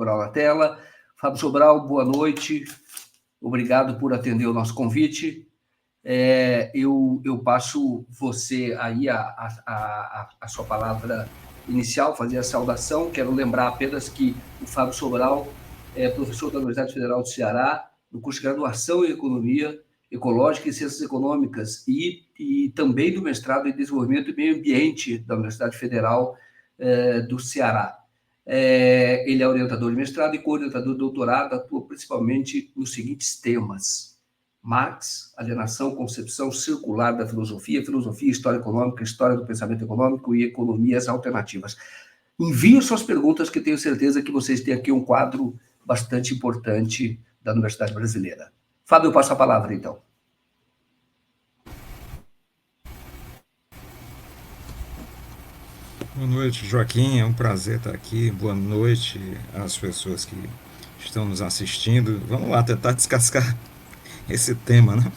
Sobral na tela. Fábio Sobral, boa noite. Obrigado por atender o nosso convite. Eu passo você aí a sua palavra inicial, fazer a saudação. Quero lembrar apenas que o Fábio Sobral é professor da Universidade Federal do Ceará, no curso de graduação em Economia Ecológica e Ciências Econômicas e também do mestrado em Desenvolvimento e Meio Ambiente da Universidade Federal do Ceará. Ele é orientador de mestrado e coorientador de doutorado, atua principalmente nos seguintes temas: Marx, alienação, concepção circular da filosofia, filosofia, história econômica, história do pensamento econômico e economias alternativas. Enviem suas perguntas, que tenho certeza que vocês têm aqui um quadro bastante importante da Universidade Brasileira. Fábio, eu passo a palavra, então. Boa noite, Joaquim. É um prazer estar aqui. Boa noite às pessoas que estão nos assistindo. Vamos lá tentar descascar esse tema, né?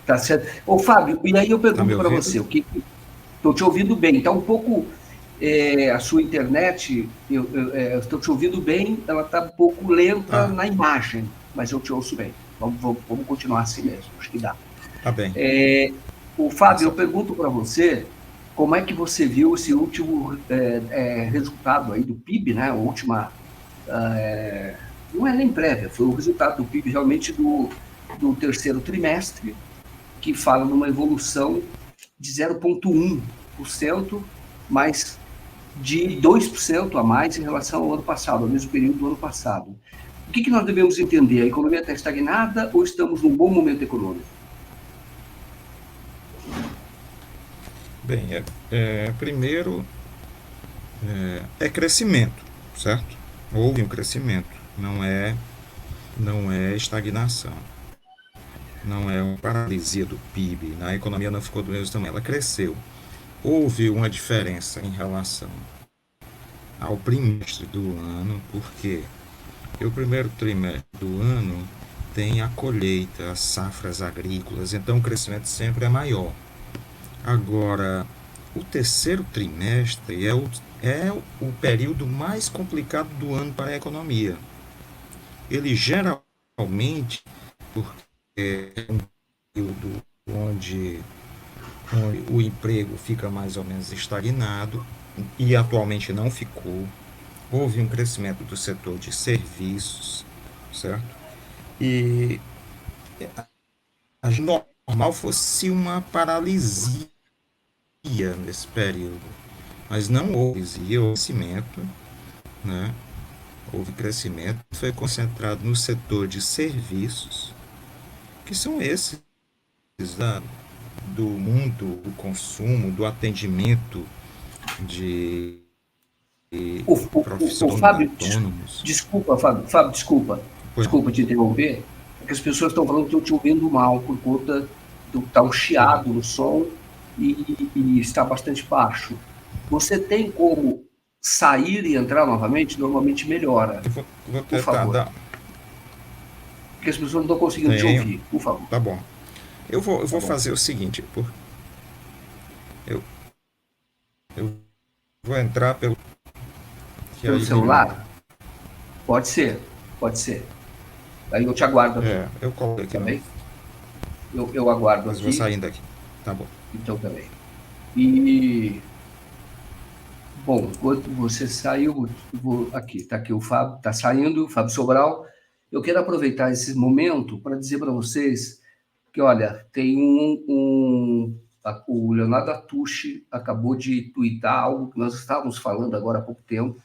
Tá certo. Ô, Fábio, e aí eu Tá me pergunto para ouvindo? você, estou te ouvindo bem, está um pouco a sua internet, eu estou te ouvindo bem, ela está um pouco lenta Ah, na imagem, mas eu te ouço bem. Vamos continuar assim mesmo, acho que dá. tá bem. O Fábio, Essa... eu pergunto para você, como é que você viu esse último resultado aí do PIB, né? A última, não é nem prévia, foi o resultado do PIB realmente do terceiro trimestre, que fala numa evolução de 0,1%, mas de 2% a mais em relação ao ano passado, ao mesmo período do ano passado. O que nós devemos entender? A economia está estagnada ou estamos num bom momento econômico? Bem, primeiro é crescimento, certo? Houve um crescimento, não é estagnação. Não é uma paralisia do PIB. A economia não ficou do mesmo tamanho, ela cresceu. Houve uma diferença em relação ao trimestre do ano, porque o primeiro trimestre do ano tem a colheita, as safras agrícolas, então o crescimento sempre é maior. Agora, o terceiro trimestre é o período mais complicado do ano para a economia. Ele geralmente, porque é um período onde o emprego fica mais ou menos estagnado, e atualmente não ficou. Houve um crescimento do setor de serviços, certo? E a normal fosse uma paralisia nesse período, mas não houve crescimento, né? Houve crescimento, foi concentrado no setor de serviços, que são esses do mundo do consumo, do atendimento de O profissionais Fábio, autônomos. desculpa, Fábio, Pois desculpa te interromper, é que as pessoas estão falando que estão te ouvindo mal por conta do tá um não. chiado no som e está bastante baixo. Você tem como sair e entrar novamente? Normalmente melhora, Vou por tentar favor. dar. Porque as pessoas não estão conseguindo te Tenho. ouvir, por favor. Tá bom. Eu Tá vou bom. fazer o seguinte, eu, eu vou entrar pelo que Pelo aí melhora. celular? Pode ser, pode ser. Aí eu te aguardo aqui, Eu coloco aqui tá no. bem? Eu aguardo Mas vou aqui, saindo aqui. Tá bom. então também. E bom, enquanto você saiu, aqui, está aqui o Fábio, está saindo, o Fábio Sobral. Eu quero aproveitar esse momento para dizer para vocês que, olha, tem o Leonardo Atushi acabou de tuitar algo que nós estávamos falando agora há pouco tempo.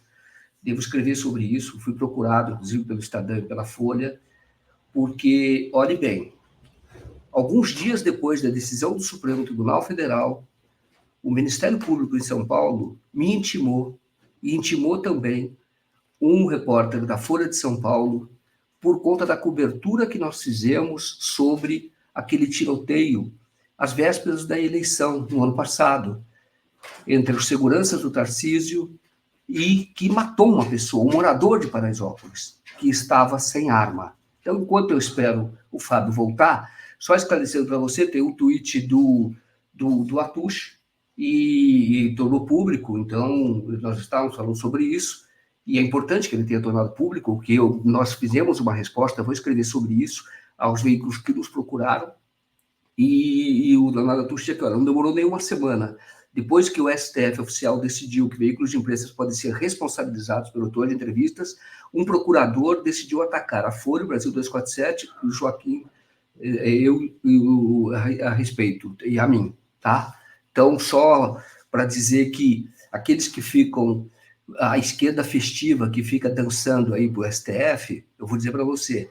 Devo escrever sobre isso, fui procurado, inclusive, pelo Estadão e pela Folha, porque, olhe bem, alguns dias depois da decisão do Supremo Tribunal Federal, o Ministério Público em São Paulo me intimou, e intimou também um repórter da Folha de São Paulo, por conta da cobertura que nós fizemos sobre aquele tiroteio às vésperas da eleição, no ano passado, entre os seguranças do Tarcísio e que matou uma pessoa, um morador de Paraisópolis, que estava sem arma. Então, enquanto eu espero o Fábio voltar, só esclarecendo para você, tem o tweet do Atush e tornou público, então nós estávamos falando sobre isso, e é importante que ele tenha tornado público, que nós fizemos uma resposta, vou escrever sobre isso, aos veículos que nos procuraram, e o Leonardo Atush tinha claro, não demorou nem uma semana. Depois que o STF oficial decidiu que veículos de imprensa podem ser responsabilizados pelo autor de entrevistas, um procurador decidiu atacar a Folha, Brasil 247, o Joaquim, a respeito, e a mim, tá? Então, só para dizer que aqueles que ficam, a esquerda festiva que fica dançando aí pro STF, eu vou dizer para você,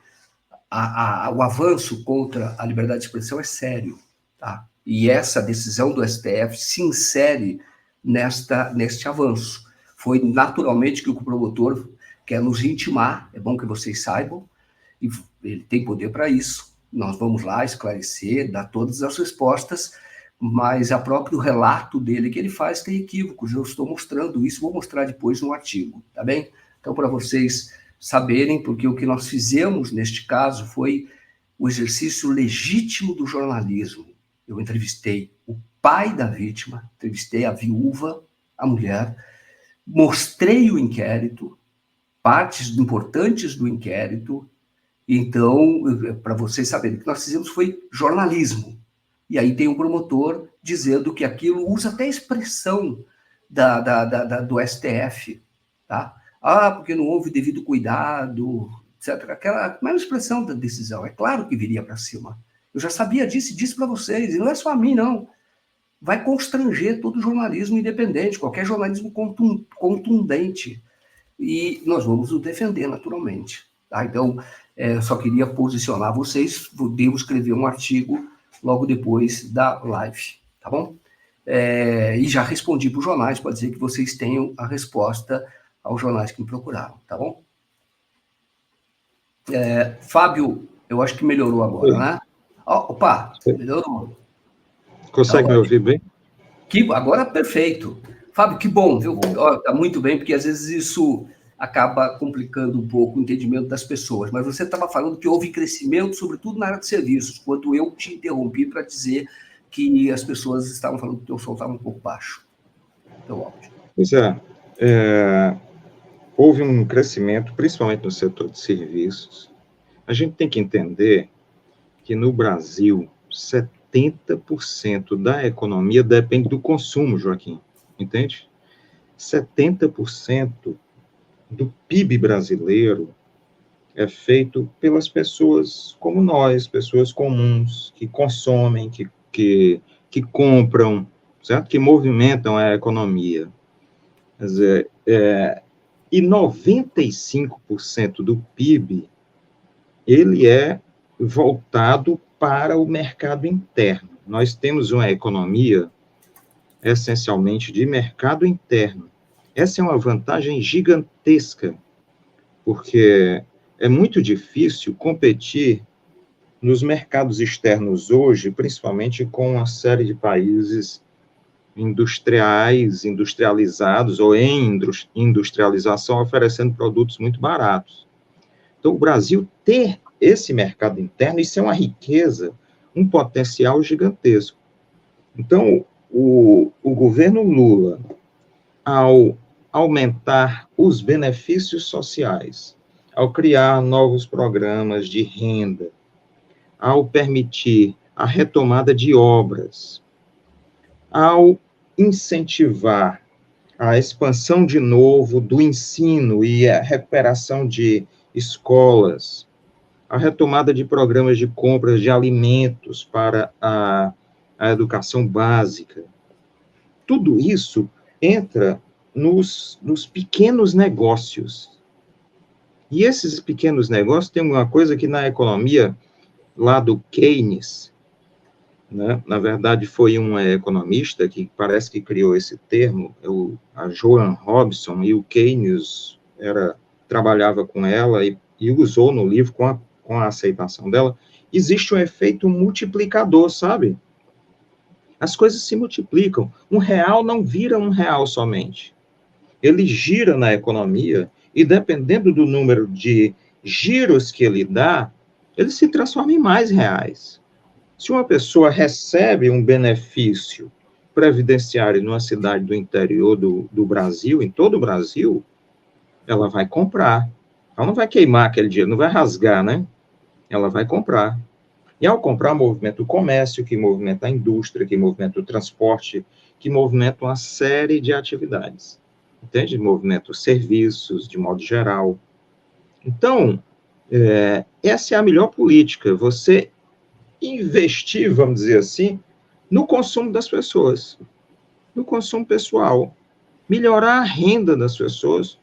o avanço contra a liberdade de expressão é sério, tá? E essa decisão do STF se insere neste avanço. Foi naturalmente que o promotor quer nos intimar, é bom que vocês saibam, e ele tem poder para isso. Nós vamos lá esclarecer, dar todas as respostas, mas o próprio relato dele que ele faz tem equívocos. Eu estou mostrando isso, vou mostrar depois no artigo, tá bem? Então, para vocês saberem, porque o que nós fizemos neste caso foi o exercício legítimo do jornalismo. Eu entrevistei o pai da vítima, entrevistei a viúva, a mulher, mostrei o inquérito, partes importantes do inquérito. Então, para vocês saberem, o que nós fizemos foi jornalismo. E aí tem um promotor dizendo que aquilo usa até a expressão do STF, tá? Porque não houve devido cuidado, etc. Aquela mesma expressão da decisão. É claro que viria para cima. Eu já sabia disso e disse para vocês, e não é só a mim, não. Vai constranger todo jornalismo independente, qualquer jornalismo contundente. E nós vamos o defender, naturalmente. Tá? Então, só queria posicionar vocês, devo escrever um artigo logo depois da live, tá bom? E já respondi para os jornais, pode dizer que vocês tenham a resposta aos jornais que me procuraram, tá bom? Fábio, eu acho que melhorou agora, né? Opa, melhorou. Consegue me ouvir bem? Agora perfeito. Fábio, que bom, viu? Tá muito bem, porque às vezes isso acaba complicando um pouco o entendimento das pessoas, mas você estava falando que houve crescimento, sobretudo na área de serviços, quando eu te interrompi para dizer que as pessoas estavam falando que o teu som estava um pouco baixo. Então, óbvio. Pois houve um crescimento, principalmente no setor de serviços. A gente tem que entender que no Brasil, 70% da economia depende do consumo, Joaquim, entende? 70% do PIB brasileiro é feito pelas pessoas como nós, pessoas comuns, que consomem, que compram, certo? Que movimentam a economia. Quer dizer, e 95% do PIB, ele é voltado para o mercado interno. Nós temos uma economia essencialmente de mercado interno. Essa é uma vantagem gigantesca, porque é muito difícil competir nos mercados externos hoje, principalmente com uma série de países industrializados ou em industrialização, oferecendo produtos muito baratos. Então, o Brasil ter esse mercado interno, isso é uma riqueza, um potencial gigantesco. Então, o governo Lula, ao aumentar os benefícios sociais, ao criar novos programas de renda, ao permitir a retomada de obras, ao incentivar a expansão de novo do ensino e a recuperação de escolas, a retomada de programas de compras de alimentos para a educação básica. Tudo isso entra nos pequenos negócios. E esses pequenos negócios têm uma coisa que na economia, lá do Keynes, né, na verdade foi um economista que parece que criou esse termo, a Joan Robson, e o Keynes trabalhava com ela e usou no livro com a aceitação dela. Existe um efeito multiplicador, sabe? As coisas se multiplicam. R$1 não vira R$1 somente. Ele gira na economia e, dependendo do número de giros que ele dá, ele se transforma em mais reais. Se uma pessoa recebe um benefício previdenciário numa cidade do interior do Brasil, em todo o Brasil, ela vai comprar. Ela não vai queimar aquele dinheiro, não vai rasgar, né? Ela vai comprar. E ao comprar, movimenta o comércio, que movimenta a indústria, que movimenta o transporte, que movimenta uma série de atividades. Entende? Movimenta os serviços, de modo geral. Então, essa é a melhor política, você investir, vamos dizer assim, no consumo das pessoas, no consumo pessoal. Melhorar a renda das pessoas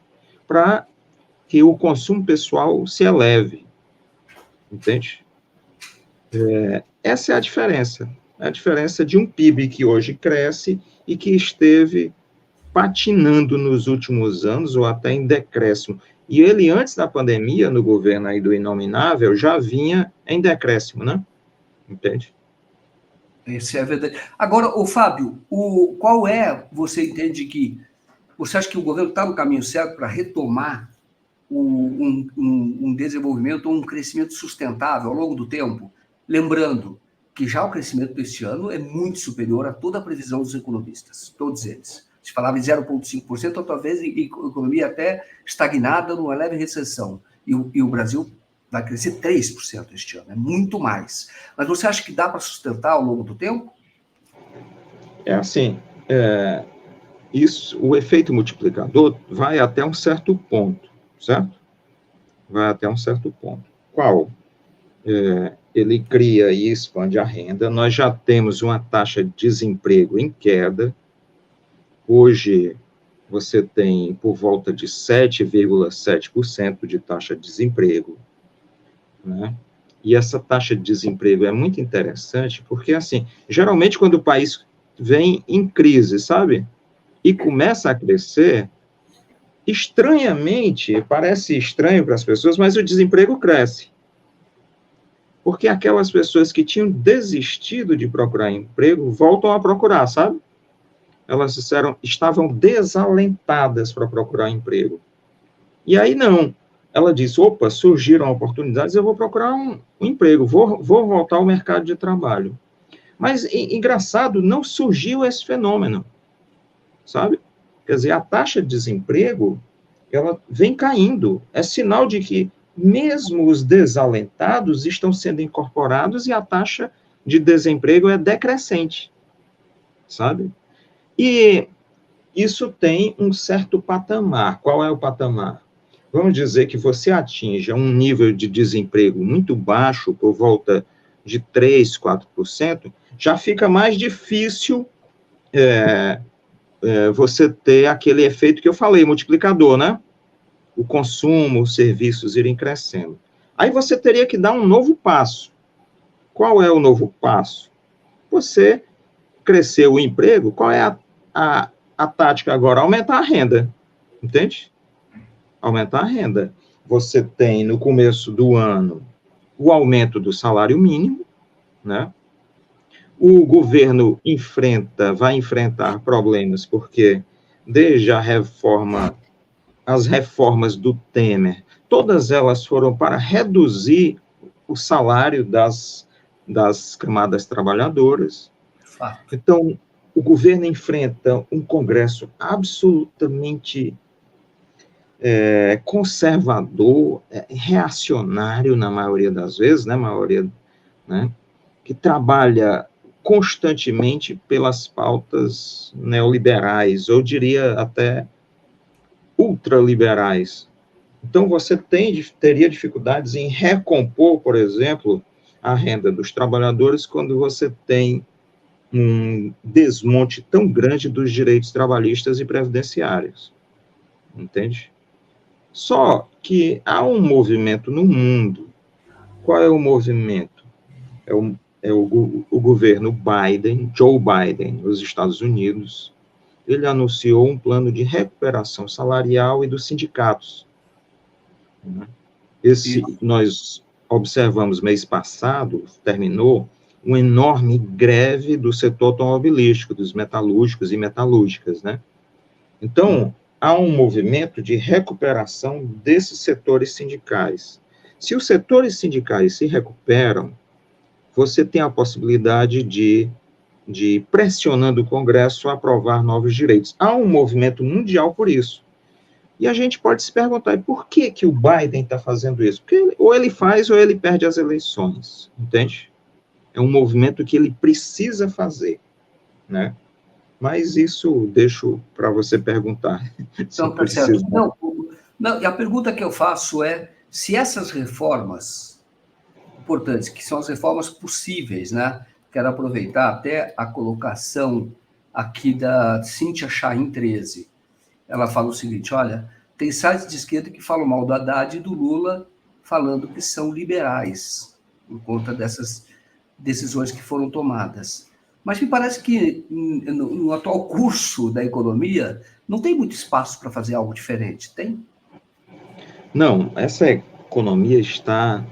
para que o consumo pessoal se eleve. Entende? Essa é a diferença de um PIB que hoje cresce e que esteve patinando nos últimos anos, ou até em decréscimo. E ele, antes da pandemia, no governo aí do Inominável, já vinha em decréscimo, né? Entende? Isso é verdade. Agora, Fábio, qual você entende que, você acha que o governo está no caminho certo para retomar um desenvolvimento, um crescimento sustentável ao longo do tempo? Lembrando que já o crescimento deste ano é muito superior a toda a previsão dos economistas, todos eles. Se falava em 0,5%, ou talvez em economia até estagnada, numa leve recessão. E o Brasil vai crescer 3% este ano, é muito mais. Mas você acha que dá para sustentar ao longo do tempo? É assim, o efeito multiplicador vai até um certo ponto, certo? Vai até um certo ponto. Qual? Ele cria e expande a renda. Nós já temos uma taxa de desemprego em queda. Hoje, você tem por volta de 7,7% de taxa de desemprego, né? E essa taxa de desemprego é muito interessante, porque, assim, geralmente quando o país vem em crise, sabe? E começa a crescer, estranhamente, parece estranho para as pessoas, mas o desemprego cresce. Porque aquelas pessoas que tinham desistido de procurar emprego voltam a procurar, sabe? Elas estavam desalentadas para procurar emprego. E aí não. Ela disse, opa, surgiram oportunidades, eu vou procurar um emprego, vou voltar ao mercado de trabalho. Mas, engraçado, não surgiu esse fenômeno, sabe? Quer dizer, a taxa de desemprego, ela vem caindo. É sinal de que mesmo os desalentados estão sendo incorporados e a taxa de desemprego é decrescente, sabe? E isso tem um certo patamar. Qual é o patamar? Vamos dizer que você atinja um nível de desemprego muito baixo, por volta de 3%, 4%, já fica mais difícil você ter aquele efeito que eu falei, multiplicador, né? O consumo, os serviços irem crescendo. Aí você teria que dar um novo passo. Qual é o novo passo? Você crescer o emprego, qual é a tática agora? Aumentar a renda, entende? Aumentar a renda. Você tem, no começo do ano, o aumento do salário mínimo, né? O governo vai enfrentar problemas, porque desde as reformas do Temer, todas elas foram para reduzir o salário das camadas trabalhadoras. Então, o governo enfrenta um Congresso absolutamente conservador, reacionário na maioria das vezes, né, que trabalha constantemente pelas pautas neoliberais, ou diria até ultraliberais. Então, você teria dificuldades em recompor, por exemplo, a renda dos trabalhadores quando você tem um desmonte tão grande dos direitos trabalhistas e previdenciários. Entende? Só que há um movimento no mundo. Qual é o movimento? É o governo Biden, Joe Biden, nos Estados Unidos. Ele anunciou um plano de recuperação salarial e dos sindicatos. Nós observamos mês passado, terminou, uma enorme greve do setor automobilístico, dos metalúrgicos e metalúrgicas, né? Então, há um movimento de recuperação desses setores sindicais. Se os setores sindicais se recuperam, você tem a possibilidade de pressionando o Congresso a aprovar novos direitos. Há um movimento mundial por isso. E a gente pode se perguntar, e por que que o Biden está fazendo isso? Porque ou ele faz ou ele perde as eleições, entende? É um movimento que ele precisa fazer, né? Mas isso deixo para você perguntar, se Então, tá certo. precisa. Não, não, e a pergunta que eu faço é se essas reformas importantes, que são as reformas possíveis, né? Quero aproveitar até a colocação aqui da Cíntia Chaim 13. Ela fala o seguinte: olha, tem sites de esquerda que falam mal do Haddad e do Lula, falando que são liberais, por conta dessas decisões que foram tomadas. Mas me parece que no atual curso da economia não tem muito espaço para fazer algo diferente, tem? Não, essa economia está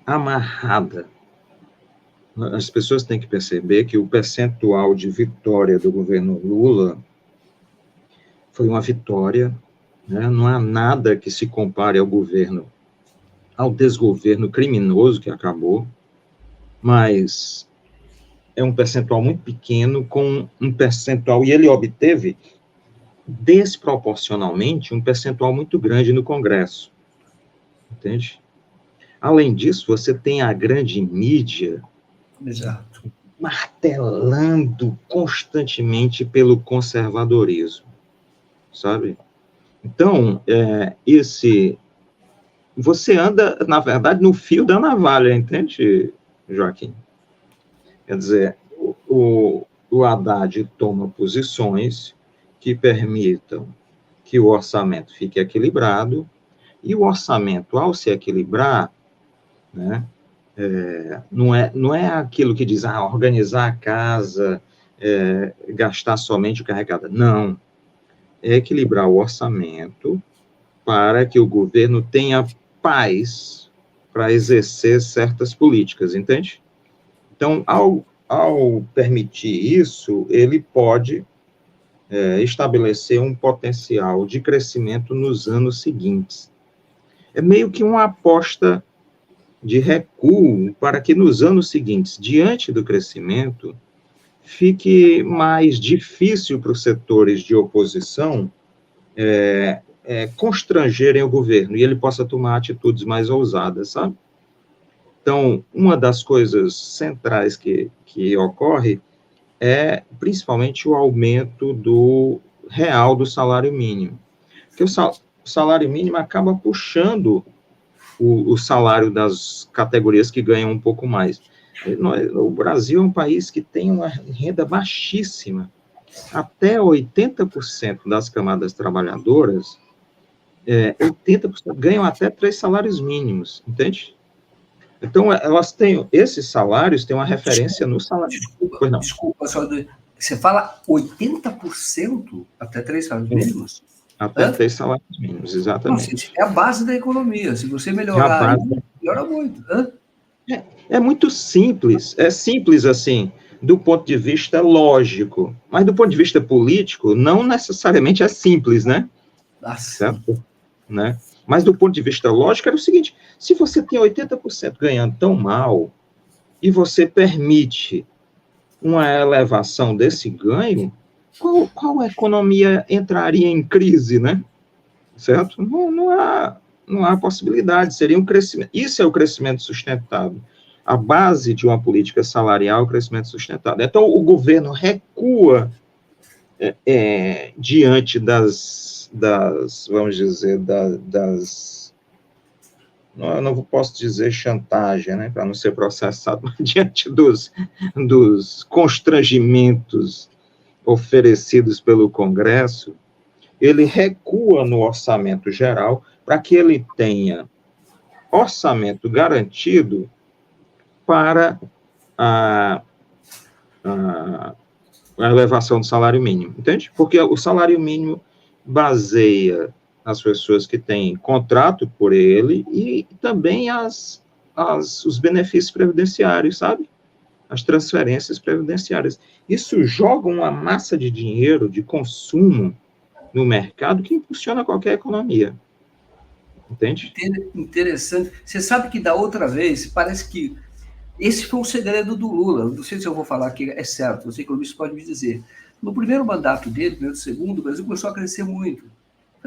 amarrada. As pessoas têm que perceber que o percentual de vitória do governo Lula foi uma vitória, né? Não há nada que se compare ao desgoverno criminoso que acabou, mas é um percentual muito pequeno, com um percentual, e ele obteve desproporcionalmente um percentual muito grande no Congresso, entende? Além disso, você tem a grande mídia Exato. martelando constantemente pelo conservadorismo, sabe? Então, você anda, na verdade, no fio da navalha, entende, Joaquim? Quer dizer, o Haddad toma posições que permitam que o orçamento fique equilibrado, e o orçamento, ao se equilibrar, né, não é aquilo que diz, organizar a casa, gastar somente o que arrecada. Não. É equilibrar o orçamento para que o governo tenha paz para exercer certas políticas, entende? Então, ao permitir isso, ele pode estabelecer um potencial de crescimento nos anos seguintes. É meio que uma aposta de recuo para que nos anos seguintes, diante do crescimento, fique mais difícil para os setores de oposição constrangerem o governo e ele possa tomar atitudes mais ousadas, sabe? Então, uma das coisas centrais que ocorre é principalmente o aumento do real do salário mínimo. Porque o salário mínimo acaba puxando o salário das categorias que ganham um pouco mais. O Brasil é um país que tem uma renda baixíssima. Até 80% das camadas trabalhadoras, 80% ganham até 3 salários mínimos, entende? Então, esses salários têm uma referência no salário. Desculpa, só você fala 80% até 3 salários mínimos? Até 3 salários mínimos, exatamente. É a base da economia. Se você melhorar, melhora muito. É muito simples. É simples, assim, do ponto de vista lógico. Mas do ponto de vista político, não necessariamente é simples, né? Certo? Né? Mas do ponto de vista lógico, era o seguinte: se você tem 80% ganhando tão mal, e você permite uma elevação desse ganho, qual economia entraria em crise, né? Certo? Não há possibilidade, seria um crescimento. Isso é o crescimento sustentável. A base de uma política salarial é o crescimento sustentável. Então, o governo recua diante das, vamos dizer, não posso dizer chantagem, né, para não ser processado, mas diante dos constrangimentos oferecidos pelo Congresso, ele recua no orçamento geral para que ele tenha orçamento garantido para a elevação do salário mínimo, entende? Porque o salário mínimo baseia as pessoas que têm contrato por ele e também os benefícios previdenciários, sabe? As transferências previdenciárias. Isso joga uma massa de dinheiro, de consumo no mercado que impulsiona qualquer economia. Entende? Interessante. Você sabe que da outra vez, parece que esse foi o segredo do Lula. Não sei se eu vou falar que é certo, você economista pode me dizer. No primeiro mandato dele, no segundo, o Brasil começou a crescer muito.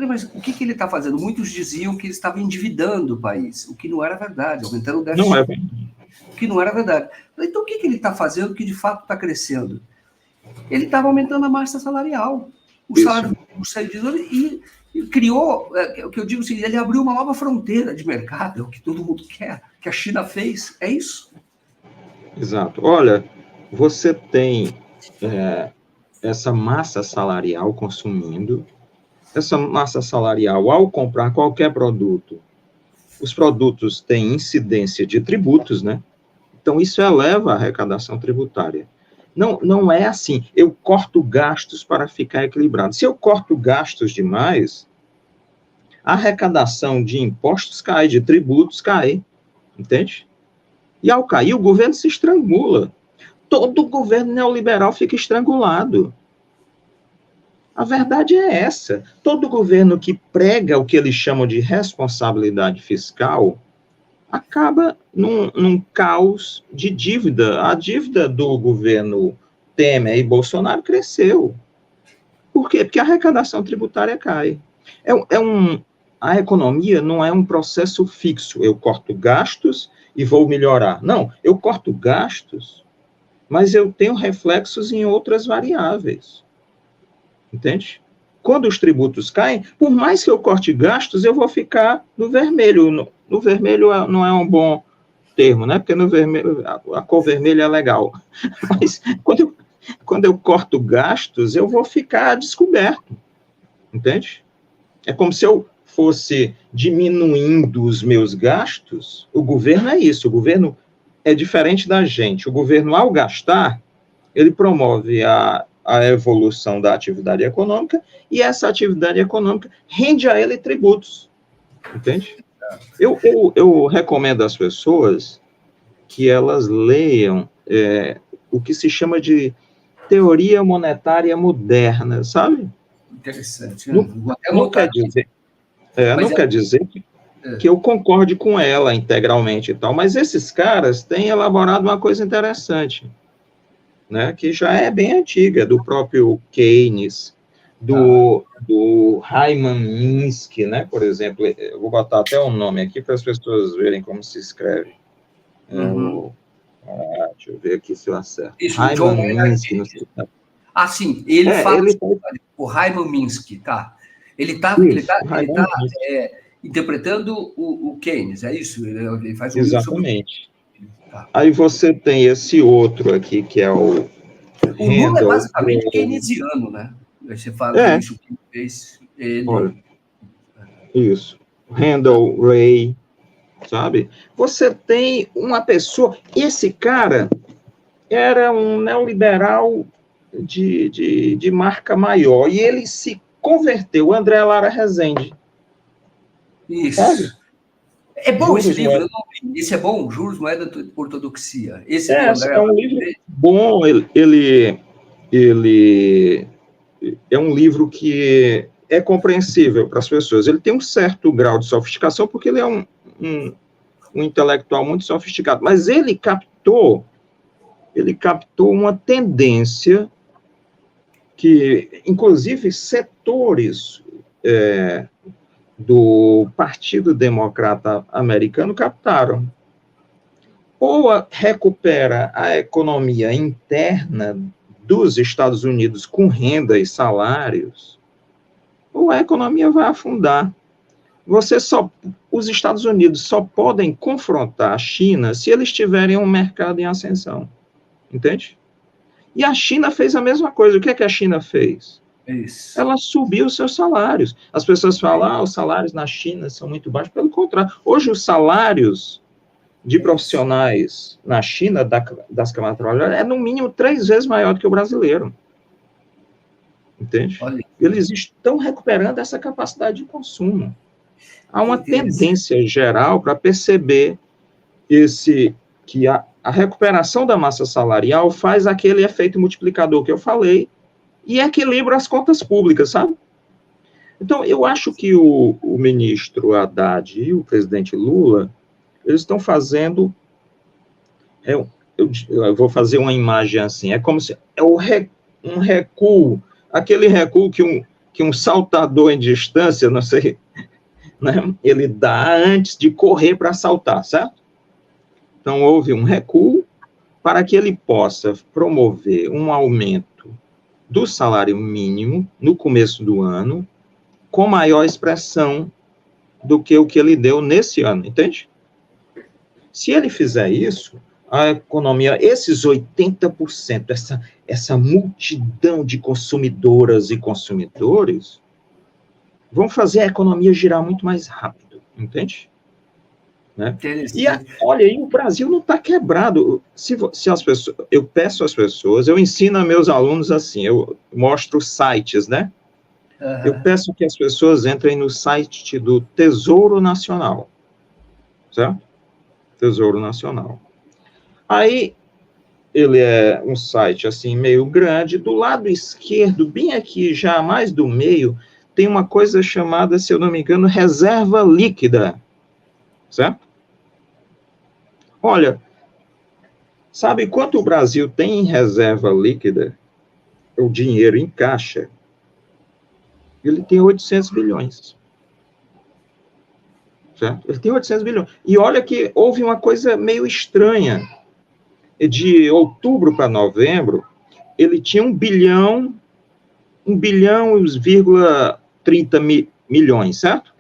Mas o que ele está fazendo? Muitos diziam que ele estava endividando o país, o que não era verdade, aumentando o déficit. Não é. O que não era verdade. Então, o que ele está fazendo que de fato está crescendo? Ele estava aumentando a massa salarial, o salário e criou, o que eu digo é o seguinte, ele abriu uma nova fronteira de mercado, é o que todo mundo quer, que a China fez, é isso. Exato. Olha, você tem essa massa salarial consumindo, essa massa salarial, ao comprar qualquer produto, os produtos têm incidência de tributos, né? Então, isso eleva a arrecadação tributária. Não é assim, eu corto gastos para ficar equilibrado. Se eu corto gastos demais, a arrecadação de impostos cai, de tributos cai, entende? E ao cair, o governo se estrangula. Todo governo neoliberal fica estrangulado. A verdade é essa. Todo governo que prega o que eles chamam de responsabilidade fiscal acaba num caos de dívida. A dívida do governo Temer e Bolsonaro cresceu. Por quê? Porque a arrecadação tributária cai. A economia não é um processo fixo. Eu corto gastos e vou melhorar. Não, eu corto gastos, mas eu tenho reflexos em outras variáveis. Entende? Quando os tributos caem, por mais que eu corte gastos, eu vou ficar no vermelho. No vermelho não é um bom termo, né? Porque no vermelho, a cor vermelha é legal. Mas quando eu corto gastos, eu vou ficar descoberto. Entende? É como se eu fosse diminuindo os meus gastos. O governo é isso. O governo é diferente da gente. O governo, ao gastar, ele promove a evolução da atividade econômica, e essa atividade econômica rende a ele tributos, entende? Eu recomendo às pessoas que elas leiam o que se chama de teoria monetária moderna, sabe? Interessante. Não quer dizer que eu concorde com ela integralmente e tal, mas esses caras têm elaborado uma coisa interessante, né, que já é bem antiga, do próprio Keynes, do Hyman Minsky, né, por exemplo. Eu vou botar até um nome aqui para as pessoas verem como se escreve. Deixa eu ver aqui se eu acerto. Isso, Hyman Minsky. Não sei. Sim, ele fala o Hyman Minsky, tá? Ele está interpretando o Keynes, é isso? Ele faz um Exatamente. Aí você tem esse outro aqui, que é o Lula é basicamente keynesiano, né? Aí você fala isso que fez ele. Olha, isso. Randall Wray, sabe? Você tem uma pessoa... Esse cara era um neoliberal de marca maior, e ele se converteu, André Lara Rezende. Isso. Sabe? É bom esse livro, eu não li. Esse é bom, Juros, Moeda e Ortodoxia. Esse é um livro bom, ele é um livro que é compreensível para as pessoas. Ele tem um certo grau de sofisticação, porque ele é um intelectual muito sofisticado, mas ele captou uma tendência que, inclusive, setores do Partido Democrata Americano captaram. Ou recupera a economia interna dos Estados Unidos com renda e salários, ou a economia vai afundar. Os Estados Unidos só podem confrontar a China se eles tiverem um mercado em ascensão. Entende? E a China fez a mesma coisa. O que é que a China fez? Isso. Ela subiu os seus salários. As pessoas falam, os salários na China são muito baixos. Pelo contrário, hoje os salários de profissionais na China, das camadas trabalhadoras, é no mínimo 3 vezes maior do que o brasileiro. Entende? Olha. Eles estão recuperando essa capacidade de consumo. Há uma tendência geral para perceber que a recuperação da massa salarial faz aquele efeito multiplicador que eu falei e equilibra as contas públicas, sabe? Então, eu acho que o ministro Haddad e o presidente Lula, eles estão fazendo... Eu vou fazer uma imagem assim, é como se... um recuo, aquele recuo que que um saltador em distância, não sei, né, ele dá antes de correr para saltar, certo? Então, houve um recuo para que ele possa promover um aumento do salário mínimo no começo do ano, com maior expressão do que o que ele deu nesse ano, entende? Se ele fizer isso, a economia, esses 80%, essa multidão de consumidoras e consumidores, vão fazer a economia girar muito mais rápido, entende? Né? E olha aí, o Brasil não está quebrado. Se as pessoas, eu peço às pessoas, eu ensino a meus alunos assim, eu mostro sites, né? Uhum. Eu peço que as pessoas entrem no site do Tesouro Nacional, certo? Tesouro Nacional. Aí, ele é um site, assim, meio grande. Do lado esquerdo, bem aqui, já mais do meio, tem uma coisa chamada, se eu não me engano, reserva líquida, certo? Olha, sabe quanto o Brasil tem em reserva líquida? O dinheiro em caixa. Ele tem 800 bilhões. Certo? Ele tem 800 bilhões. E olha que houve uma coisa meio estranha. De outubro para novembro, ele tinha 1 bilhão e 30 milhões, certo?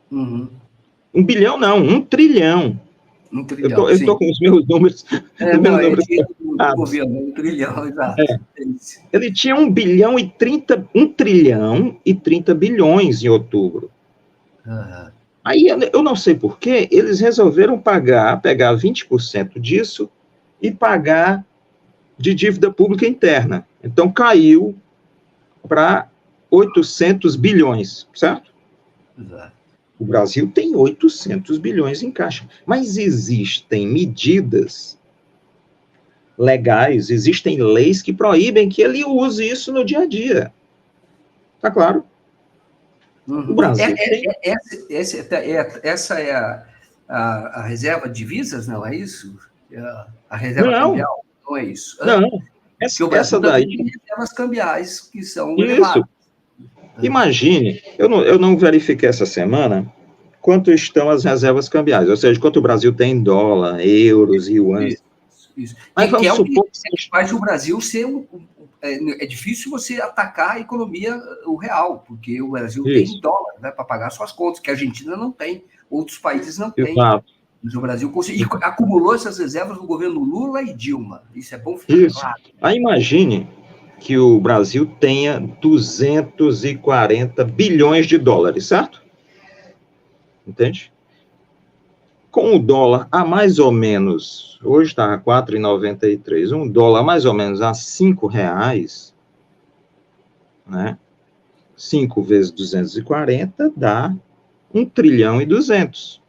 Uhum. 1 bilhão não, 1 trilhão. 1 trilhão, eu estou com os meus números. Do governo, 1 trilhão, exato. Ele tinha 1 trilhão e 30 bilhões em outubro. Uhum. Aí, eu não sei por quê, eles resolveram pegar 20% disso e pagar de dívida pública interna. Então, caiu para 800 bilhões, certo? Exato. O Brasil tem 800 bilhões em caixa. Mas existem medidas legais, existem leis que proíbem que ele use isso no dia a dia. Tá claro? Uhum. O Brasil essa é a reserva de divisas, não é isso? A reserva cambial, não é isso? Não, essa daí tem reservas cambiais que são elevadas. Imagine, eu não verifiquei essa semana quanto estão as reservas cambiais, ou seja, quanto o Brasil tem em dólar, euros e yuans. Isso. Mas vamos supor que faz o Brasil ser é difícil você atacar a economia, o real, porque o Brasil tem dólar, né, para pagar suas contas, que a Argentina não tem, outros países não têm. Exato. Mas o Brasil conseguiu, e acumulou essas reservas no governo Lula e Dilma. Isso é bom ficar claro. Aí imagine que o Brasil tenha 240 bilhões de dólares, certo? Entende? Com o dólar a mais ou menos, hoje está a 4,93, um dólar mais ou menos a R$5, né? 5 vezes 240 dá 1 trilhão e 200.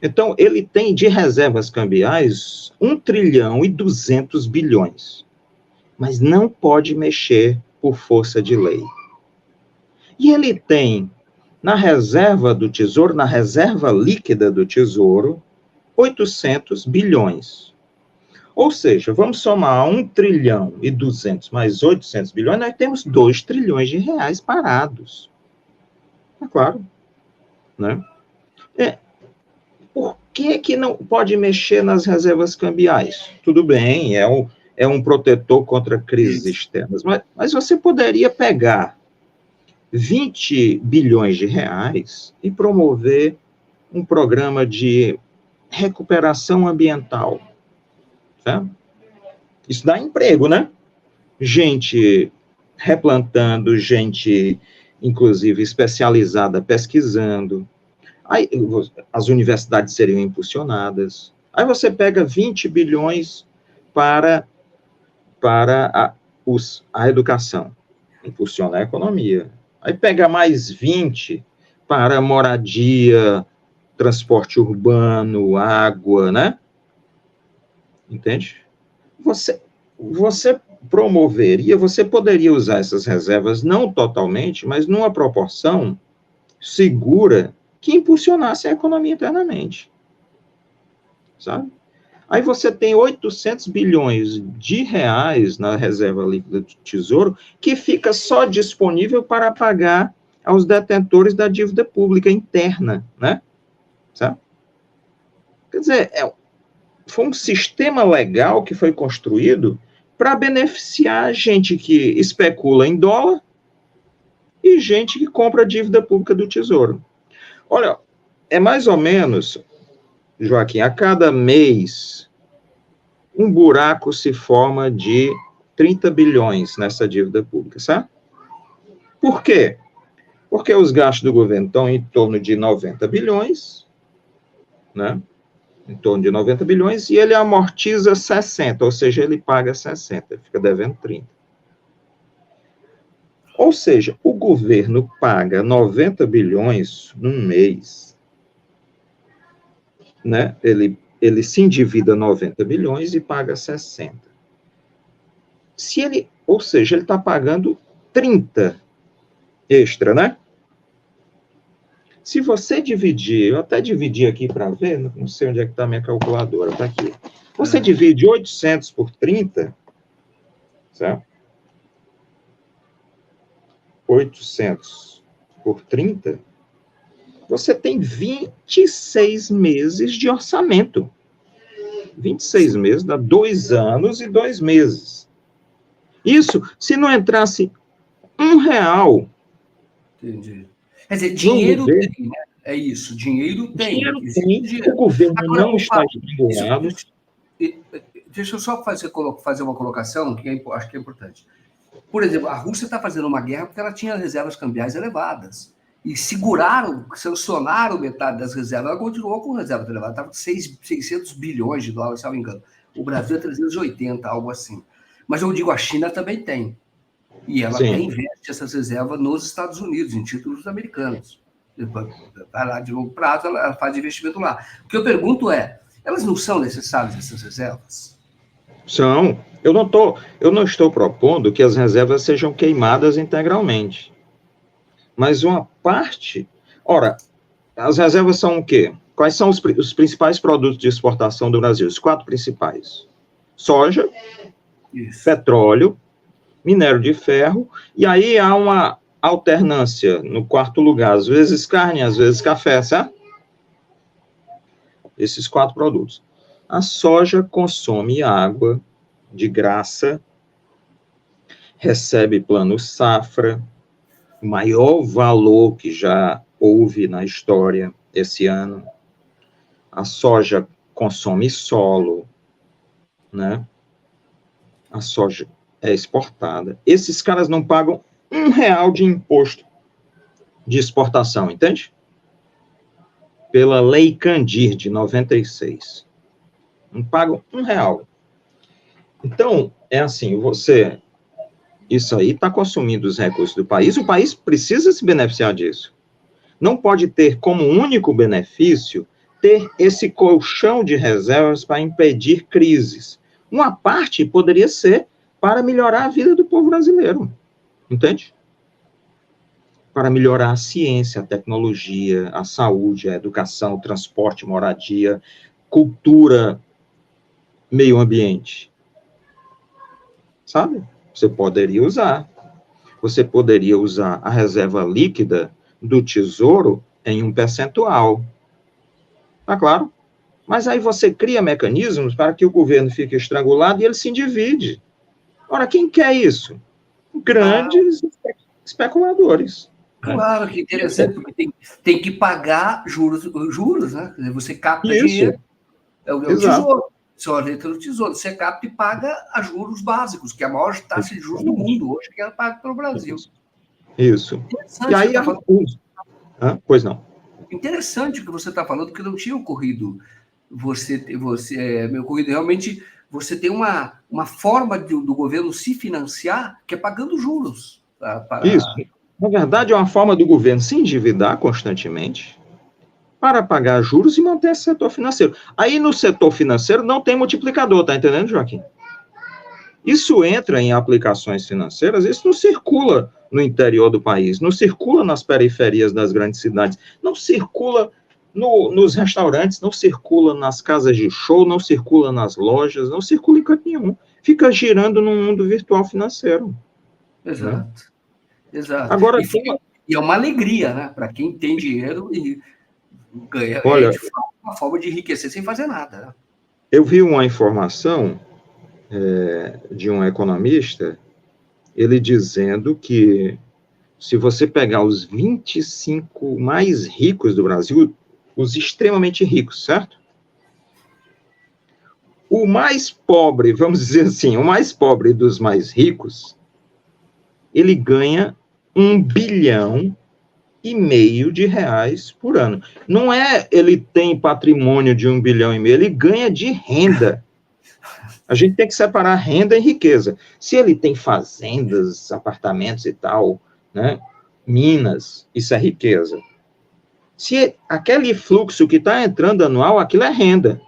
Então, ele tem de reservas cambiais 1 trilhão e 200 bilhões. Mas não pode mexer por força de lei. E ele tem, na reserva do Tesouro, na reserva líquida do Tesouro, 800 bilhões. Ou seja, vamos somar 1 trilhão e 200 mais 800 bilhões, nós temos 2 trilhões de reais parados. É claro. Né? Por que não pode mexer nas reservas cambiais? Tudo bem, é um protetor contra crises externas, mas você poderia pegar 20 bilhões de reais e promover um programa de recuperação ambiental. Tá? Isso dá emprego, né? Gente replantando, gente, inclusive, especializada pesquisando. Aí, as universidades seriam impulsionadas. Aí você pega 20 bilhões para a educação, impulsiona a economia. Aí pega mais 20 para moradia, transporte urbano, água, né? Entende? Você promoveria, você poderia usar essas reservas, não totalmente, mas numa proporção segura que impulsionasse a economia internamente. Sabe? Aí você tem 800 bilhões de reais na reserva líquida do Tesouro, que fica só disponível para pagar aos detentores da dívida pública interna, né? Certo? Quer dizer, foi um sistema legal que foi construído para beneficiar gente que especula em dólar e gente que compra dívida pública do Tesouro. Olha, é mais ou menos, Joaquim, a cada mês, um buraco se forma de 30 bilhões nessa dívida pública, certo? Por quê? Porque os gastos do governo estão em torno de 90 bilhões, né? Em torno de 90 bilhões, e ele amortiza 60, ou seja, ele paga 60, fica devendo 30. Ou seja, o governo paga 90 bilhões num mês, né? Ele se endivida 90 bilhões e paga 60. Ou seja, ele está pagando 30 extra, né? Se você dividir, eu até dividi aqui para ver, não sei onde é que está a minha calculadora, está aqui. Você divide 800 por 30, certo? 800 por 30, você tem 26 meses de orçamento. 26 meses dá 2 anos e 2 meses. Isso, se não entrasse R$1. Entendi. Quer dizer, dinheiro tem, né? É isso, dinheiro tem. Dinheiro tem, dinheiro. O governo agora, não está estrangulado. Deixa eu só fazer uma colocação que acho que é importante. Por exemplo, a Rússia está fazendo uma guerra porque ela tinha reservas cambiais elevadas. E sancionaram metade das reservas. Ela continuou com reservas elevadas. Estava com 600 bilhões de dólares, se não me engano. O Brasil é 380, algo assim. Mas eu digo, a China também tem. E ela investe essas reservas nos Estados Unidos, em títulos americanos. Vai lá de longo prazo, ela faz investimento lá. O que eu pergunto é, elas não são necessárias, essas reservas? São. Eu não estou propondo que as reservas sejam queimadas integralmente. Mas uma parte... Ora, as reservas são o quê? Quais são os principais produtos de exportação do Brasil? Os 4 principais. Soja, petróleo, minério de ferro, e aí há uma alternância no 4º lugar, às vezes carne, às vezes café, certo? Esses 4 produtos. A soja consome água de graça, recebe plano safra, o maior valor que já houve na história esse ano. A soja consome solo, né? A soja é exportada. Esses caras não pagam R$1 de imposto de exportação, entende? Pela Lei Candir, de 96. Não pagam R$1. Então, é assim, isso aí está consumindo os recursos do país, o país precisa se beneficiar disso. Não pode ter como único benefício ter esse colchão de reservas para impedir crises. Uma parte poderia ser para melhorar a vida do povo brasileiro, entende? Para melhorar a ciência, a tecnologia, a saúde, a educação, o transporte, moradia, cultura, meio ambiente. Sabe? Você poderia usar a reserva líquida do Tesouro em um percentual. Tá claro? Mas aí você cria mecanismos para que o governo fique estrangulado e ele se endivide. Ora, quem quer isso? Grandes especuladores. Claro, que interessante, porque tem que pagar juros, né? Você capta dinheiro, é o Tesouro. Só a letra do Tesouro. Você capta e paga a juros básicos, que é a maior taxa de juros do mundo hoje, que é paga pelo Brasil. Isso. E aí, pois não. Interessante o que você está falando, que não tinha ocorrido. Meu ocorrido realmente, você tem uma forma do governo se financiar, que é pagando juros. Isso. Na verdade, é uma forma do governo se endividar constantemente para pagar juros e manter esse setor financeiro. Aí, no setor financeiro, não tem multiplicador, tá entendendo, Joaquim? Isso entra em aplicações financeiras, isso não circula no interior do país, não circula nas periferias das grandes cidades, não circula nos restaurantes, não circula nas casas de show, não circula nas lojas, não circula em canto nenhum. Fica girando no mundo virtual financeiro. Exato, Né? exato. Agora, E é uma alegria, né? Para quem tem dinheiro e ganha, olha, de fato uma forma de enriquecer sem fazer nada. Né? Eu vi uma informação de um economista, ele dizendo que se você pegar os 25 mais ricos do Brasil, os extremamente ricos, certo? O mais pobre, vamos dizer assim, o mais pobre dos mais ricos, ele ganha 1,5 bilhão de reais por ano. Não é ele tem patrimônio de 1,5 bilhão, ele ganha de renda. A gente tem que separar renda e riqueza. Se ele tem fazendas, apartamentos e tal, né, minas, isso é riqueza. Se aquele fluxo que está entrando anual, aquilo é renda.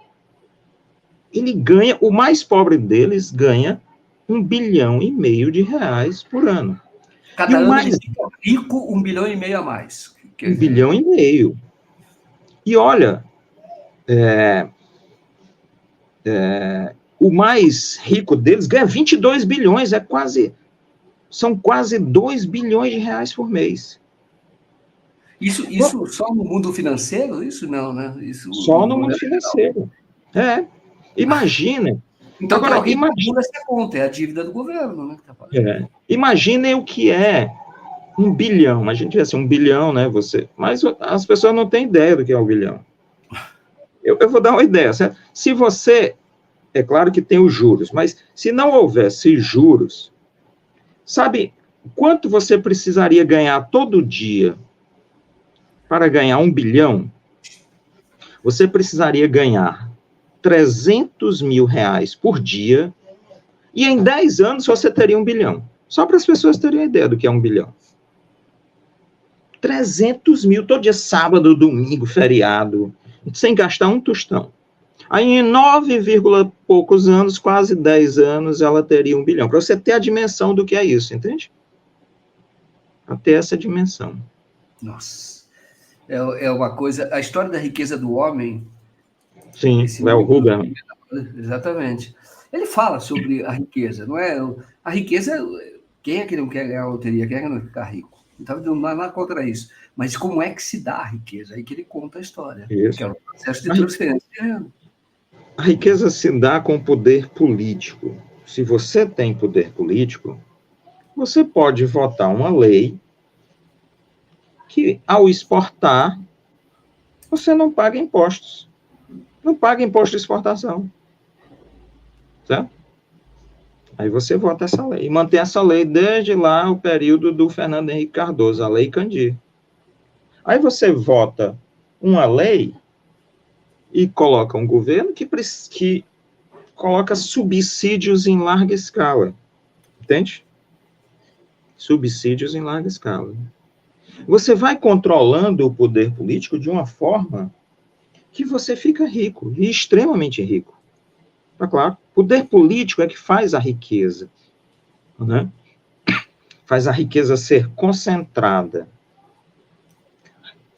Ele ganha, o mais pobre deles ganha 1,5 bilhão de reais por ano. Cada ano mais ele fica rico 1,5 bilhão a mais. 1,5 bilhão. E olha, o mais rico deles ganha 22 bilhões, são quase 2 bilhões de reais por mês. Isso só no mundo financeiro? Isso não, né? Isso só no mundo financeiro. Imagina. Então, agora, alguém imagina essa conta, é a dívida do governo, né? Imaginem o que é 1 bilhão. A gente vê assim, 1 bilhão, né? Mas as pessoas não têm ideia do que é 1 bilhão. Eu vou dar uma ideia, certo? Se você, é claro que tem os juros, mas se não houvesse juros, sabe quanto você precisaria ganhar todo dia para ganhar 1 bilhão? Você precisaria ganhar 300 mil reais por dia, e em 10 anos você teria 1 bilhão. Só para as pessoas terem uma ideia do que é 1 bilhão. 300 mil, todo dia, sábado, domingo, feriado, sem gastar um tostão. Aí, em 9, poucos anos, quase 10 anos, ela teria 1 bilhão. Para você ter a dimensão do que é isso, entende? Para ter essa dimensão. Nossa. É uma coisa... A história da riqueza do homem... Sim, é o Huberman. Exatamente. Ele fala sobre a riqueza, não é? A riqueza... Quem é que não quer ganhar a loteria? Quem é que não quer ficar rico? Não estava dando nada contra isso. Mas como é que se dá a riqueza? Aí que ele conta a história. Isso. Que é o processo de transferência de renda. A riqueza se dá com poder político. Se você tem poder político, você pode votar uma lei que, ao exportar, você não paga impostos. Não paga imposto de exportação. Certo? Aí você vota essa lei. E mantém essa lei desde lá o período do Fernando Henrique Cardoso, a Lei Candir. Aí você vota uma lei e coloca um governo que coloca subsídios em larga escala. Entende? Subsídios em larga escala. Você vai controlando o poder político de uma forma que você fica rico, e extremamente rico. Tá claro? Poder político é que faz a riqueza, né? Faz a riqueza ser concentrada.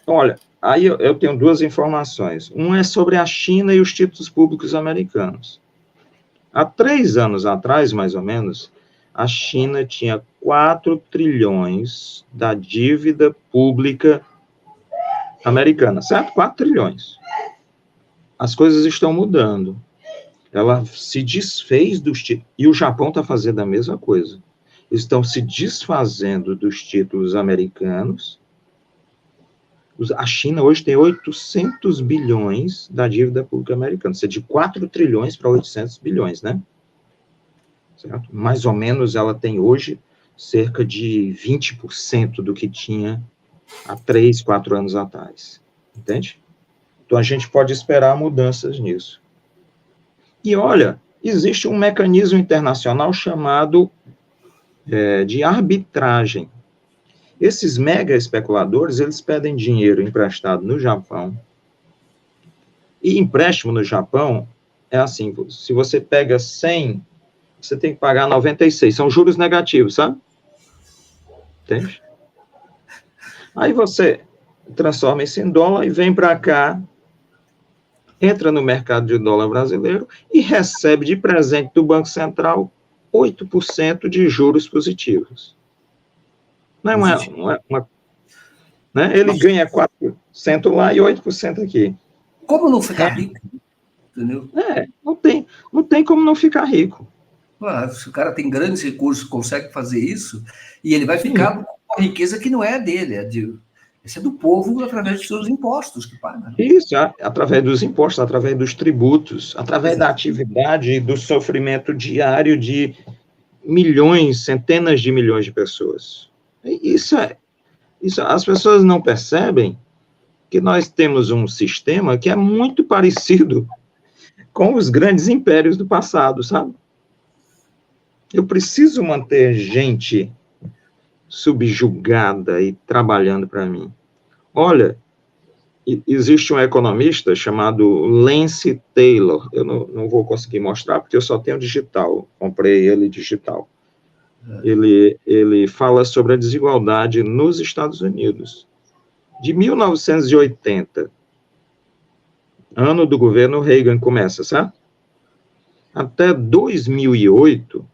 Olha, aí eu tenho duas informações. Uma é sobre a China e os títulos públicos americanos. Há 3 anos atrás, mais ou menos, a China tinha 4 trilhões da dívida pública americana, certo? 4 trilhões. As coisas estão mudando. Ela se desfez dos títulos, e o Japão está fazendo a mesma coisa. Estão se desfazendo dos títulos americanos. A China hoje tem 800 bilhões da dívida pública americana, ou seja, de 4 trilhões para 800 bilhões, né? Certo? Mais ou menos ela tem hoje cerca de 20% do que tinha há 3, 4 anos atrás. Entende? Então a gente pode esperar mudanças nisso. E olha, existe um mecanismo internacional chamado de arbitragem. Esses mega especuladores, eles pedem dinheiro emprestado no Japão. E empréstimo no Japão é assim, se você pega 100, você tem que pagar 96, são juros negativos, sabe? Entende? Aí você transforma isso em dólar e vem para cá, entra no mercado de dólar brasileiro e recebe de presente do Banco Central 8% de juros positivos. Não é né? Ele ganha 4% lá e 8% aqui. Como não ficar rico? Entendeu? Não tem como não ficar rico. Claro, se o cara tem grandes recursos, consegue fazer isso, e ele vai ficar com uma riqueza que não é dele, esse é do povo através dos seus impostos que paga. Isso, através dos impostos, através dos tributos, através da atividade e do sofrimento diário de milhões, centenas de milhões de pessoas. Isso as pessoas não percebem que nós temos um sistema que é muito parecido com os grandes impérios do passado, sabe? Eu preciso manter gente subjugada e trabalhando para mim. Olha, existe um economista chamado Lance Taylor, eu não vou conseguir mostrar porque eu só tenho digital, comprei ele digital. Ele fala sobre a desigualdade nos Estados Unidos. De 1980, ano do governo Reagan começa, certo? Até 2008,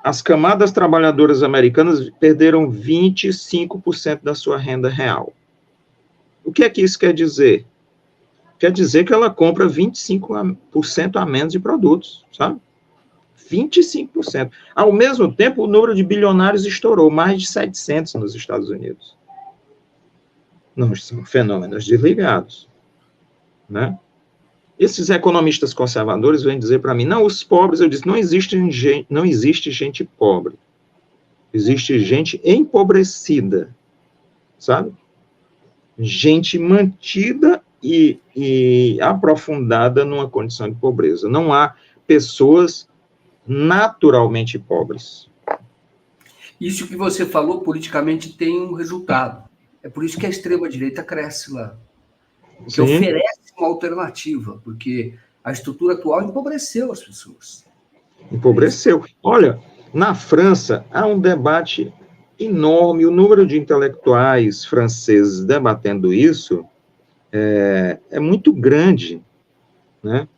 as camadas trabalhadoras americanas perderam 25% da sua renda real. O que é que isso quer dizer? Quer dizer que ela compra 25% a menos de produtos, sabe? 25%. Ao mesmo tempo, o número de bilionários estourou, mais de 700 nos Estados Unidos. Não, são fenômenos desligados, né? Esses economistas conservadores vêm dizer para mim, não, os pobres, eu disse, não existe gente pobre. Existe gente empobrecida, sabe? Gente mantida e aprofundada numa condição de pobreza. Não há pessoas naturalmente pobres. Isso que você falou politicamente tem um resultado. É por isso que a extrema-direita cresce lá. Que oferece uma alternativa, porque a estrutura atual empobreceu as pessoas. Empobreceu. Olha, na França há um debate enorme, o número de intelectuais franceses debatendo isso é muito grande, né?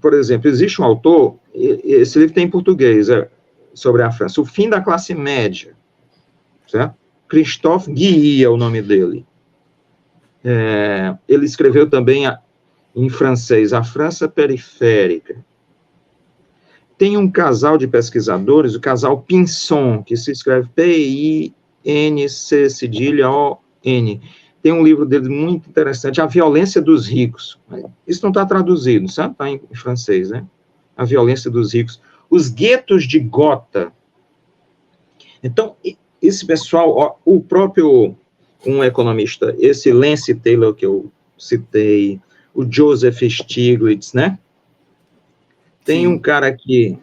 Por exemplo, existe um autor, esse livro tem em português, sobre a França, O Fim da Classe Média, certo? Christophe Guilly é o nome dele. Ele escreveu também em francês, A França Periférica. Tem um casal de pesquisadores, o casal Pinson, que se escreve P-I-N-C, cedilha O-N. Tem um livro deles muito interessante, A Violência dos Ricos. Isso não está traduzido, sabe? Está em francês, né? A Violência dos Ricos. Os guetos de Gotha. Então, esse pessoal, o próprio, um economista, esse Lance Taylor que eu citei, o Joseph Stiglitz, né? Tem um cara que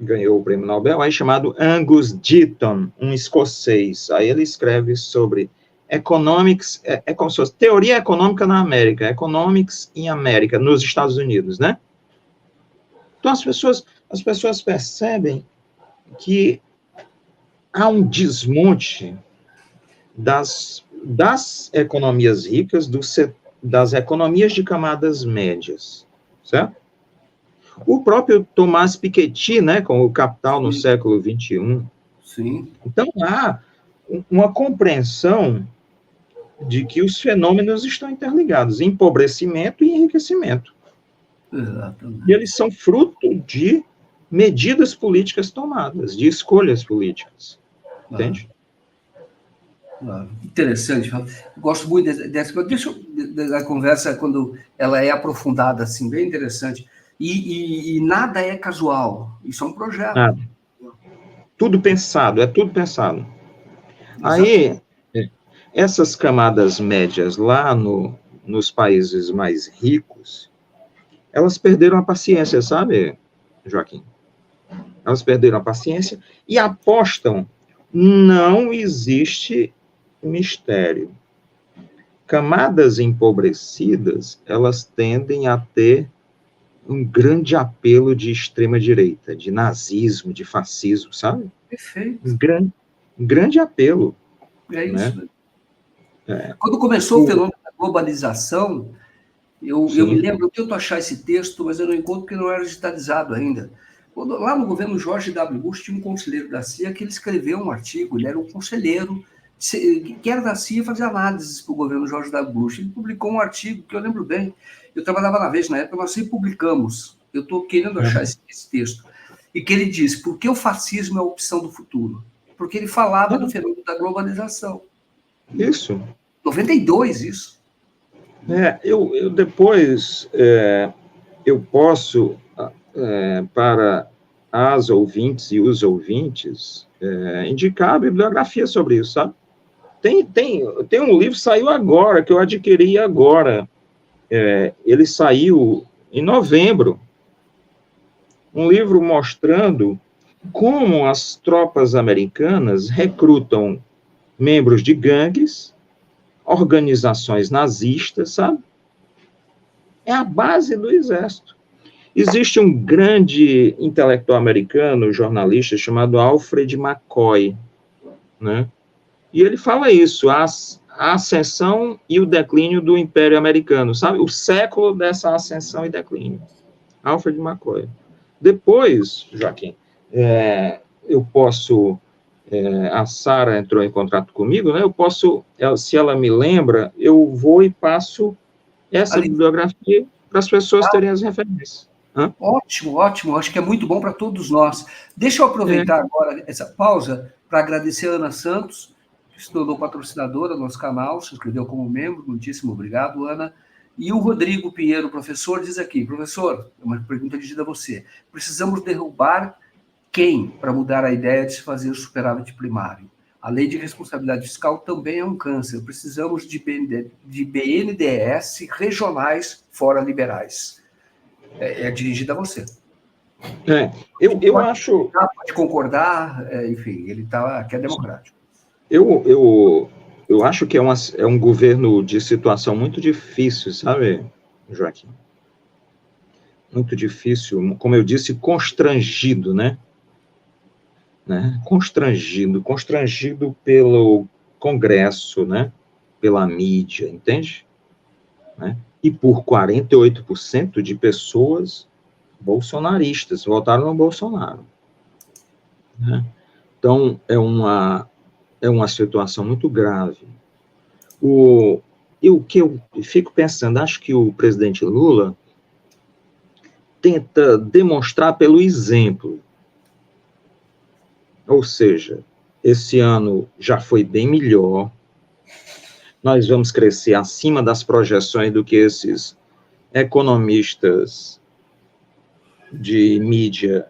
ganhou o prêmio Nobel, aí chamado Angus Deaton, um escocês. Aí ele escreve sobre economics, como se fosse teoria econômica na América, economics em América, nos Estados Unidos, né? Então as pessoas percebem que há um desmonte das economias ricas, das economias de camadas médias, certo? O próprio Thomas Piketty, né, com o Capital no século XXI. Sim. Então, há uma compreensão de que os fenômenos estão interligados, empobrecimento e enriquecimento. Exatamente. E eles são fruto de medidas políticas tomadas, de escolhas políticas. Entende? Interessante. Eu gosto muito da conversa quando ela é aprofundada, assim, bem interessante. E nada é casual. Isso é um projeto. Nada. Tudo pensado, é tudo pensado. Exatamente. Aí, essas camadas médias lá nos países mais ricos, elas perderam a paciência, sabe, Joaquim? Elas perderam a paciência e apostam, não existe mistério. Camadas empobrecidas, elas tendem a ter um grande apelo de extrema-direita, de nazismo, de fascismo, sabe? Perfeito. grande apelo. É isso. Né? É. Quando começou o fenômeno da globalização, eu me Sim. lembro, eu tento achar esse texto, mas eu não encontro porque não era digitalizado ainda. Lá no governo George W. Bush, tinha um conselheiro da CIA que ele escreveu um artigo, ele era um conselheiro que era da CIA, fazia análises para o governo George W. Bush. Ele publicou um artigo que eu lembro bem. Eu trabalhava na Veja na época, nós sempre publicamos. Eu estou querendo achar esse texto. E que ele diz, por que o fascismo é a opção do futuro? Porque ele falava do fenômeno da globalização. Isso. 92, isso. Eu depois, eu posso, para as ouvintes e os ouvintes, indicar a bibliografia sobre isso, sabe? Tem um livro que saiu agora, que eu adquiri agora. Ele saiu em novembro. Um livro mostrando como as tropas americanas recrutam membros de gangues, organizações nazistas, sabe? É a base do exército. Existe um grande intelectual americano, jornalista, chamado Alfred McCoy, né? E ele fala isso, a ascensão e o declínio do Império Americano, sabe? O século dessa ascensão e declínio. Alfred McCoy. Depois, Joaquim, eu posso... a Sara entrou em contato comigo, né? Eu posso, se ela me lembra, eu vou e passo essa bibliografia para as pessoas terem as referências. Ótimo, ótimo. Acho que é muito bom para todos nós. Deixa eu aproveitar agora essa pausa para agradecer a Ana Santos, que se tornou patrocinadora do nosso canal, se inscreveu como membro. Muitíssimo obrigado, Ana. E o Rodrigo Pinheiro, professor, diz aqui, professor, é uma pergunta dirigida a você. Precisamos derrubar quem para mudar a ideia de se fazer superávit primário? A lei de responsabilidade fiscal também é um câncer. Precisamos de BNDES regionais fora liberais. É dirigida a você. Eu acho... Pode concordar, enfim, ele está aqui é democrático. Eu acho que é um governo de situação muito difícil, sabe, Joaquim? Muito difícil, como eu disse, constrangido, né? Constrangido pelo Congresso, né? Pela mídia, entende? Né? E por 48% de pessoas bolsonaristas, votaram no Bolsonaro. Né? Então, é uma situação muito grave. O que eu fico pensando, acho que o presidente Lula tenta demonstrar pelo exemplo. Ou seja, esse ano já foi bem melhor, nós vamos crescer acima das projeções do que esses economistas de mídia.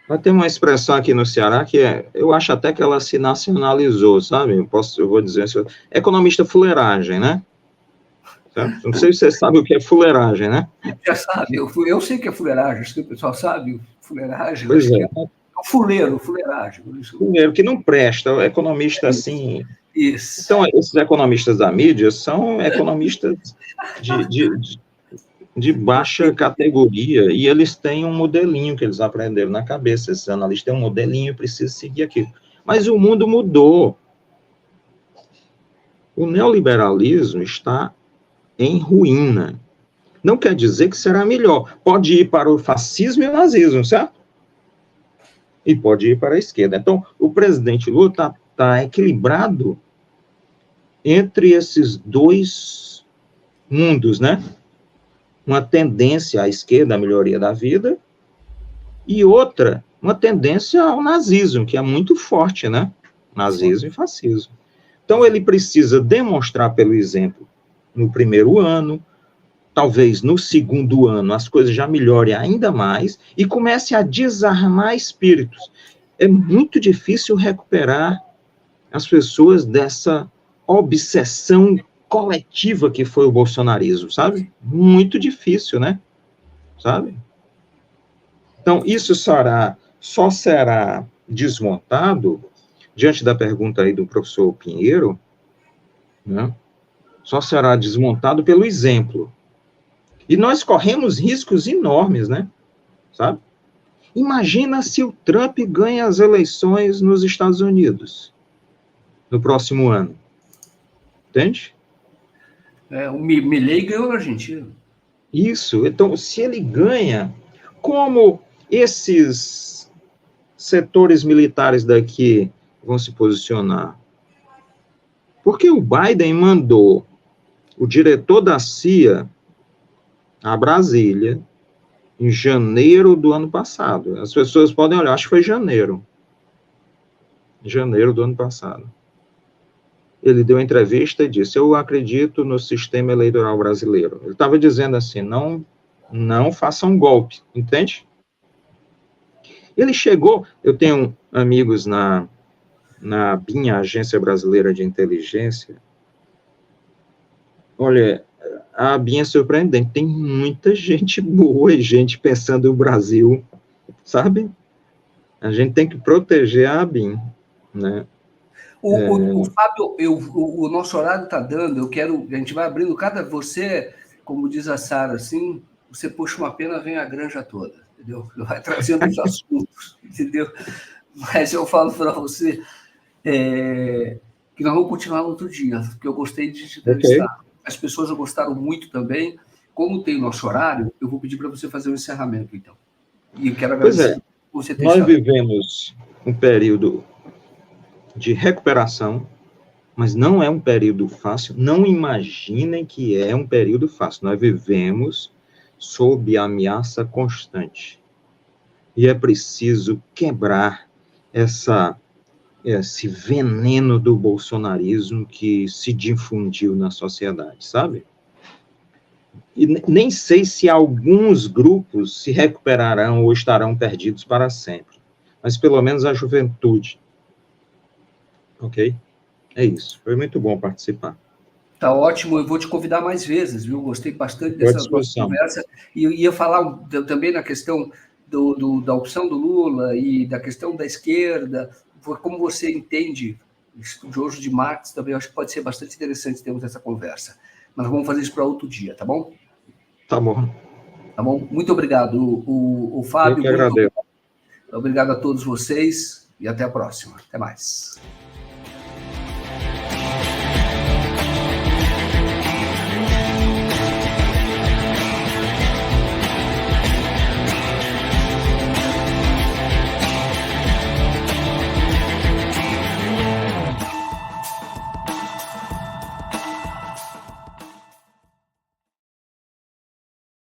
Vai ter uma expressão aqui no Ceará que eu acho até que ela se nacionalizou, sabe? Eu vou dizer assim, economista fuleiragem, né? Certo? Não sei se você sabe o que é fuleiragem, né? Já sabe, eu sei que é fuleiragem, acho que o pessoal sabe, fuleiragem. Pois é. Fuleiragem. Fuleiro, que não presta, o economista assim... Isso. Então, esses economistas da mídia são economistas de baixa categoria, e eles têm um modelinho que eles aprenderam na cabeça, esses analistas têm um modelinho, precisa seguir aquilo. Mas o mundo mudou. O neoliberalismo está em ruína. Não quer dizer que será melhor. Pode ir para o fascismo e o nazismo, certo? E pode ir para a esquerda. Então, o presidente Lula está equilibrado entre esses dois mundos, né? Uma tendência à esquerda, à melhoria da vida, e outra, uma tendência ao nazismo, que é muito forte, né? Nazismo e fascismo. Então, ele precisa demonstrar pelo exemplo no primeiro ano, talvez no segundo ano as coisas já melhorem ainda mais e comece a desarmar espíritos. É muito difícil recuperar as pessoas dessa obsessão coletiva que foi o bolsonarismo, sabe? Muito difícil, né? Sabe? Então, isso só será desmontado, diante da pergunta aí do professor Pinheiro, né? Só será desmontado pelo exemplo. E nós corremos riscos enormes, né? Sabe? Imagina se o Trump ganha as eleições nos Estados Unidos no próximo ano. Entende? O Milei ganhou na Argentina. Isso. Então, se ele ganha, como esses setores militares daqui vão se posicionar? Porque o Biden mandou o diretor da CIA a Brasília em janeiro do ano passado. As pessoas podem olhar, acho que foi janeiro. Janeiro do ano passado. Ele deu uma entrevista e disse: eu acredito no sistema eleitoral brasileiro. Ele estava dizendo assim, não façam golpe, entende? Ele chegou, eu tenho amigos na BIM, Agência Brasileira de Inteligência. Olha, a BIM é surpreendente, tem muita gente boa e gente pensando no Brasil, sabe? A gente tem que proteger a BIM, né? O Fábio, o nosso horário está dando, a gente vai abrindo você, como diz a Sara, assim, você puxa uma pena, vem a granja toda, entendeu? Vai trazendo os assuntos, entendeu? Mas eu falo para você que nós vamos continuar no outro dia, porque eu gostei de te entrevistar. Okay. As pessoas gostaram muito também. Como tem o nosso horário, eu vou pedir para você fazer o encerramento, então. E eu quero agradecer por você ter nós vivemos um período de recuperação, mas não é um período fácil. Não imaginem que é um período fácil. Nós vivemos sob ameaça constante. E é preciso quebrar esse veneno do bolsonarismo que se difundiu na sociedade, sabe? E nem sei se alguns grupos se recuperarão ou estarão perdidos para sempre, mas pelo menos a juventude. Ok? É isso. Foi muito bom participar. Tá ótimo. Eu vou te convidar mais vezes, viu? Gostei bastante dessa nossa conversa. E eu ia falar também na questão da opção do Lula e da questão da esquerda, como você entende, estudioso de Marx também, eu acho que pode ser bastante interessante termos essa conversa. Mas vamos fazer isso para outro dia, tá bom? Tá bom. Tá bom? Muito obrigado, o Fábio. Eu que agradeço. Obrigado a todos vocês e até a próxima. Até mais.